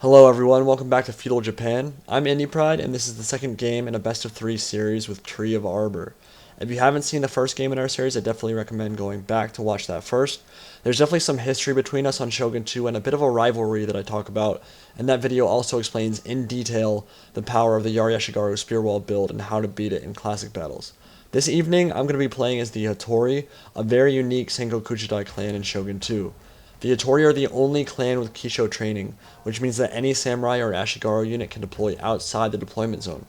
Hello everyone, welcome back to Feudal Japan. I'm Indie Pride, and this is the second game in a best of 3 series with Tree of Arbor. If you haven't seen the first game in our series, I definitely recommend going back to watch that first. There's definitely some history between us on Shogun 2 and a bit of a rivalry that I talk about, and that video also explains in detail the power of the ashigaru spear wall build and how to beat it in classic battles. This evening, I'm going to be playing as the Hattori, a very unique Sengoku clan in Shogun 2. The Hattori are the only clan with Kisho training, which means that any samurai or ashigaru unit can deploy outside the deployment zone.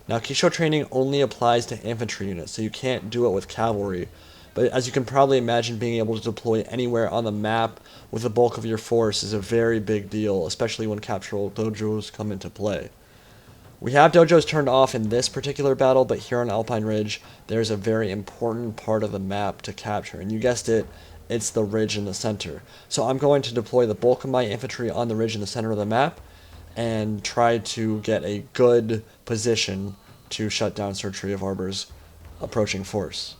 Now, Kisho training only applies to infantry units, so you can't do it with cavalry, but as you can probably imagine, being able to deploy anywhere on the map with the bulk of your force is a very big deal, especially when captural dojos come into play. We have dojos turned off in this particular battle, but here on Alpine Ridge, there's a very important part of the map to capture, and you guessed it, it's the ridge in the center. So I'm going to deploy the bulk of my infantry on the ridge in the center of the map and try to get a good position to shut down Sir Tree of Arbor's approaching force.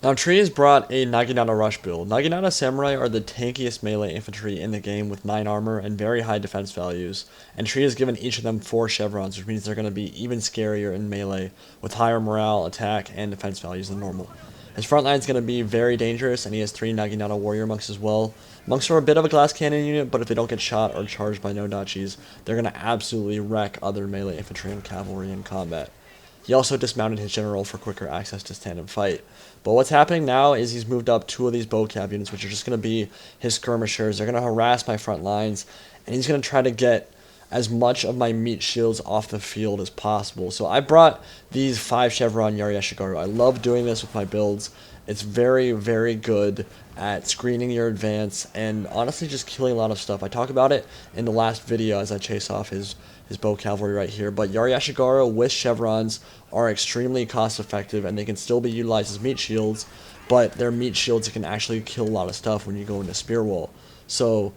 Now, Tree has brought a Naginata rush build. Naginata samurai are the tankiest melee infantry in the game with 9 armor and very high defense values, and Tree has given each of them 4 chevrons, which means they're going to be even scarier in melee with higher morale, attack, and defense values than normal. His front line is going to be very dangerous, and he has 3 Naginata warrior monks as well. Monks are a bit of a glass cannon unit, but if they don't get shot or charged by no-dachis, they're going to absolutely wreck other melee infantry and cavalry in combat. He also dismounted his general for quicker access to stand and fight. But what's happening now is he's moved up 2 of these bow cav units, which are just going to be his skirmishers. They're going to harass my front lines, and he's going to try to get as much of my meat shields off the field as possible. So I brought these 5 chevron ashigaru. I love doing this with my builds. It's very, very good at screening your advance and honestly just killing a lot of stuff. I talk about it in the last video as I chase off his bow cavalry right here. But ashigaru with chevrons are extremely cost effective, and they can still be utilized as meat shields, but they're meat shields that can actually kill a lot of stuff when you go into spear wall. So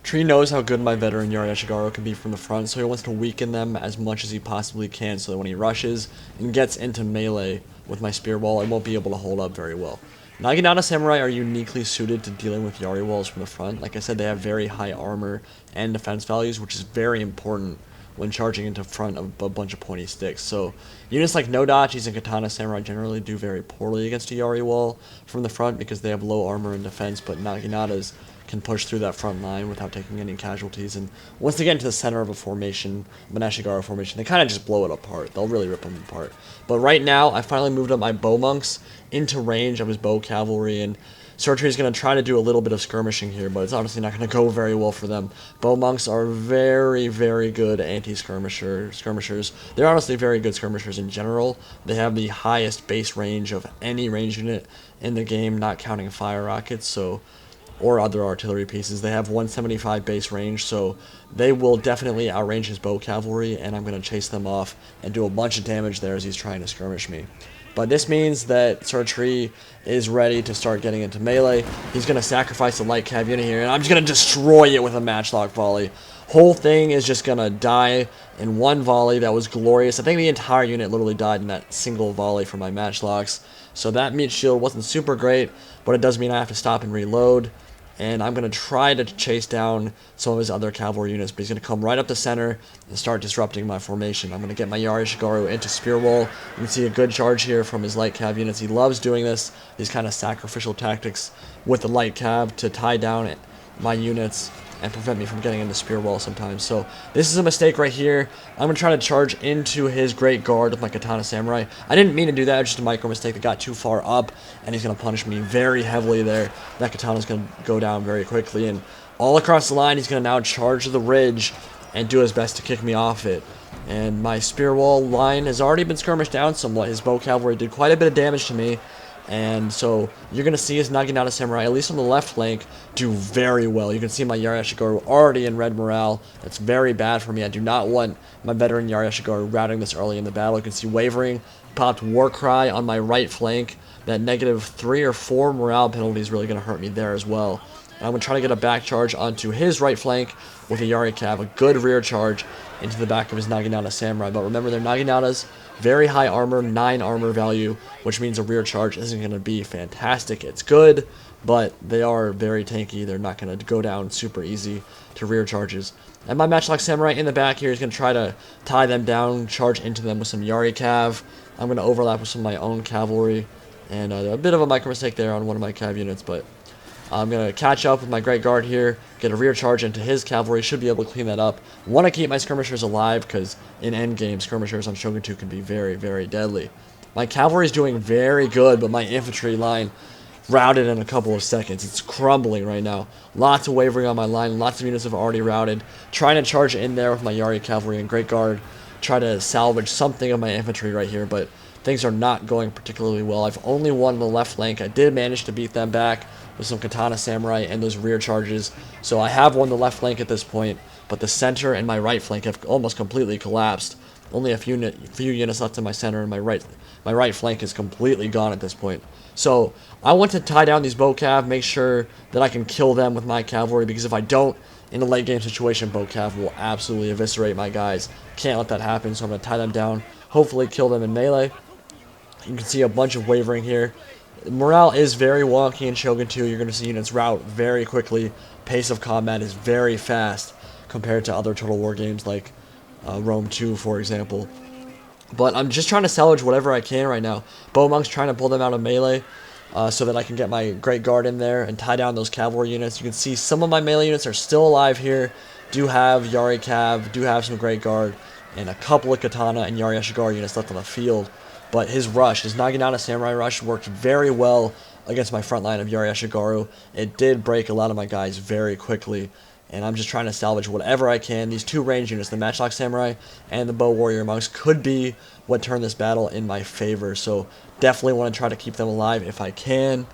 Tree knows how good my veteran ashigaru can be from the front, so he wants to weaken them as much as he possibly can so that when he rushes and gets into melee with my spear wall, it won't be able to hold up very well. Naginata samurai are uniquely suited to dealing with yari walls from the front. Like I said, they have very high armor and defense values, which is very important when charging into front of a bunch of pointy sticks. So units like no-dachis and katana samurai generally do very poorly against a yari wall from the front because they have low armor and defense, but Naginatas can push through that front line without taking any casualties, and once they get into the center of a formation, an ashigaru formation, they kind of just blow it apart. They'll really rip them apart. But right now, I finally moved up my bow monks into range of his bow cavalry, and Sir Tree is going to try to do a little bit of skirmishing here, but it's honestly not going to go very well for them. Bow monks are very, very good skirmishers. They're honestly very good skirmishers in general. They have the highest base range of any range unit in the game, not counting fire rockets, or other artillery pieces. They have 175 base range, so they will definitely outrange his bow cavalry, and I'm going to chase them off and do a bunch of damage there as he's trying to skirmish me. But this means that Sir Tree is ready to start getting into melee. He's going to sacrifice a light cav unit here, and I'm just going to destroy it with a matchlock volley. Whole thing is just going to die in one volley. That was glorious. I think the entire unit literally died in that single volley from my matchlocks. So that meat shield wasn't super great, but it does mean I have to stop and reload. And I'm going to try to chase down some of his other cavalry units, but he's going to come right up the center and start disrupting my formation. I'm going to get my ashigaru into spear wall. You can see a good charge here from his light cav units. He loves doing this, these kind of sacrificial tactics with the light cav to tie down my units and prevent me from getting into spear wall sometimes. So this is a mistake right here. I'm going to try to charge into his great guard with my katana samurai. I didn't mean to do that, it was just a micro mistake that got too far up, and he's going to punish me very heavily there. That katana is going to go down very quickly, and all across the line he's going to now charge the ridge and do his best to kick me off it. And my spear wall line has already been skirmished down somewhat. His bow cavalry did quite a bit of damage to me, and so you're going to see his Naginata samurai, at least on the left flank, do very well. You can see my ashigaru already in red morale. That's very bad for me. I do not want my veteran ashigaru routing this early in the battle. You can see wavering, popped war cry on my right flank. That -3 or 4 morale penalty is really going to hurt me there as well. And I'm going to try to get a back charge onto his right flank with a Yari Cav, a good rear charge into the back of his Naginata Samurai. But remember, they're Naginatas, Very high armor, 9 armor value, which means a rear charge isn't going to be fantastic. It's good, but they are very tanky. They're not going to go down super easy to rear charges. And my Matchlock Samurai in the back here is going to try to tie them down, charge into them with some Yari Cav. I'm going to overlap with some of my own cavalry, and a bit of a micro mistake there on one of my cav units, but I'm going to catch up with my Great Guard here, get a rear charge into his cavalry, should be able to clean that up. Want to keep my skirmishers alive, because in endgame, skirmishers on Shogun 2 can be very, very deadly. My cavalry is doing very good, but my infantry line routed in a couple of seconds. It's crumbling right now. Lots of wavering on my line. Lots of units have already routed. Trying to charge in there with my Yari Cavalry and Great Guard. Try to salvage something of my infantry right here, but things are not going particularly well. I've only won the left flank. I did manage to beat them back with some Katana Samurai and those rear charges. So I have won the left flank at this point, but the center and my right flank have almost completely collapsed. Only a few units left in my center, and my right flank is completely gone at this point. So I want to tie down these bow cav, make sure that I can kill them with my cavalry, because if I don't, in a late game situation, bow cav will absolutely eviscerate my guys. Can't let that happen, so I'm going to tie them down, hopefully kill them in melee. You can see a bunch of wavering here. Morale is very wonky in Shogun 2. You're going to see units rout very quickly. Pace of combat is very fast compared to other Total War games like Rome 2, for example. But I'm just trying to salvage whatever I can right now. Bowmonk's trying to pull them out of melee so that I can get my Great Guard in there and tie down those cavalry units. You can see some of my melee units are still alive here. Do have Yari Cav, do have some Great Guard, and a couple of Katana and Yari ashigaru units left on the field. But his rush, his Naginata Samurai rush, worked very well against my front line of Yari ashigaru. It did break a lot of my guys very quickly, and I'm just trying to salvage whatever I can. These two range units, the Matchlock Samurai and the Bow Warrior Monks, could be what turned this battle in my favor. So definitely want to try to keep them alive if I can.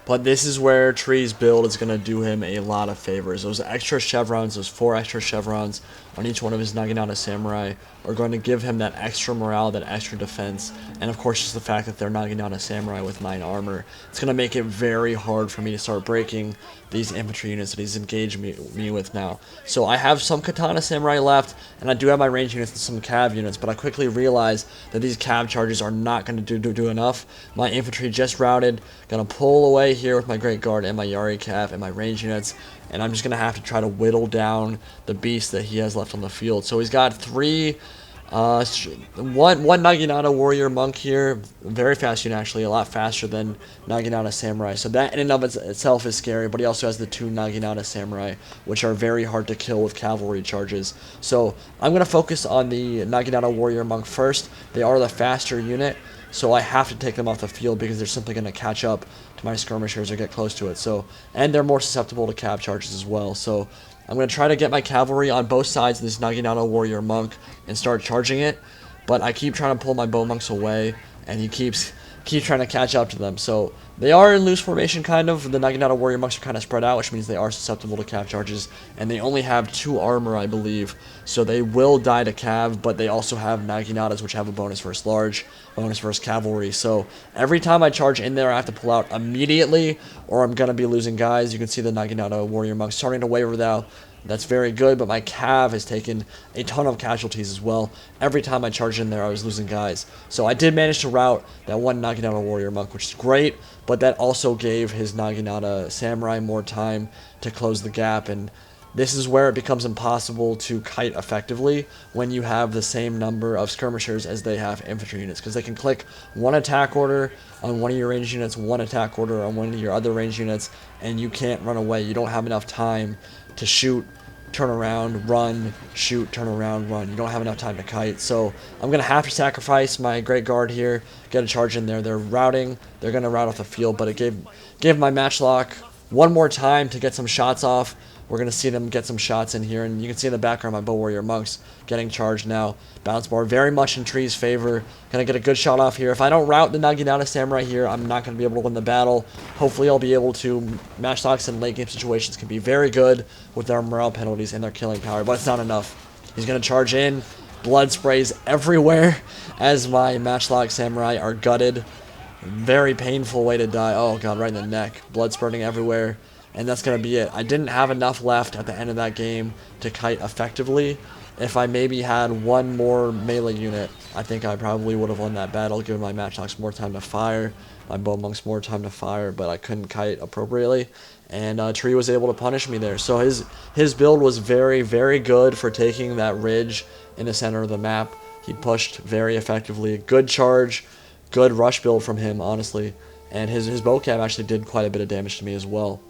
But this is where Tree's build is going to do him a lot of favors. Those extra chevrons, those 4 extra chevrons on each one of his Naginata Samurai are going to give him that extra morale, that extra defense, and of course just the fact that they're Naginata Samurai with 9 armor. It's going to make it very hard for me to start breaking these infantry units that he's engaged me with now. So I have some Katana Samurai left, and I do have my range units and some cav units, but I quickly realized that these cav charges are not going to do enough. My infantry just routed, going to pull away here with my Great Guard and my Yari Cav and my range units, and I'm just going to have to try to whittle down the beast that he has left on the field. So he's got 3, one Naginata Warrior Monk here, very fast unit actually, a lot faster than Naginata Samurai, so that in and of itself is scary, but he also has the 2 Naginata Samurai, which are very hard to kill with cavalry charges. So I'm going to focus on the Naginata Warrior Monk first. They are the faster unit, so I have to take them off the field because they're simply going to catch up to my skirmishers or get close to it. So, and they're more susceptible to cav charges as well. So I'm going to try to get my cavalry on both sides of this Naginata Warrior Monk and start charging it. But I keep trying to pull my bow monks away, and he keeps trying to catch up to them. So they are in loose formation, kind of. The Naginata Warrior Monks are kind of spread out, which means they are susceptible to cav charges. And they only have 2 armor, I believe. So they will die to cav, but they also have Naginatas, which have a bonus versus large, bonus versus cavalry. So every time I charge in there, I have to pull out immediately, or I'm going to be losing guys. You can see the Naginata Warrior Monks starting to waver now. That's very good, but my cav has taken a ton of casualties as well. Every time I charged in there, I was losing guys. So I did manage to rout that one Naginata Warrior Monk, which is great, but that also gave his Naginata Samurai more time to close the gap, and this is where it becomes impossible to kite effectively when you have the same number of skirmishers as they have infantry units, because they can click 1 attack order on one of your range units, 1 attack order on one of your other range units, and you can't run away. You don't have enough time to shoot, turn around, run, shoot, turn around, run. You don't have enough time to kite. So I'm going to have to sacrifice my Great Guard here, get a charge in there. They're routing. They're going to rout off the field, but it gave my Matchlock one more time to get some shots off. We're going to see them get some shots in here, and you can see in the background my Bow Warrior Monks getting charged now. Bounce bar very much in Tree's favor. Going to get a good shot off here. If I don't rout the Naginata Samurai here, I'm not going to be able to win the battle. Hopefully I'll be able to. Matchlocks in late game situations can be very good with their morale penalties and their killing power, but it's not enough. He's going to charge in. Blood sprays everywhere as my Matchlock Samurai are gutted. Very painful way to die. Oh god, right in the neck. Blood spurting everywhere. And that's going to be it. I didn't have enough left at the end of that game to kite effectively, If I maybe had one more melee unit, I think I probably would have won that battle, given my matchlocks more time to fire, my bow monks more time to fire, but I couldn't kite appropriately, and Tree was able to punish me there. So his build was very, very good for taking that ridge in the center of the map. He pushed very effectively. Good charge, good rush build from him, honestly, and his vocab actually did quite a bit of damage to me as well.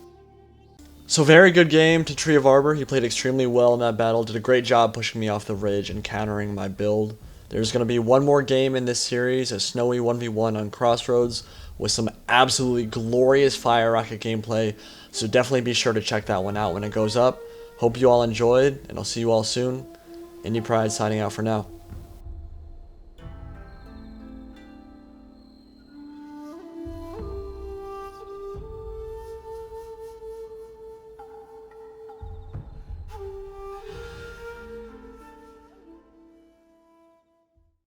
So very good game to Tree of Arbor. He played extremely well in that battle, did a great job pushing me off the ridge and countering my build. There's going to be one more game in this series, a snowy 1v1 on Crossroads, with some absolutely glorious fire rocket gameplay, so definitely be sure to check that one out when it goes up. Hope you all enjoyed, and I'll see you all soon. Indie Pride signing out for now.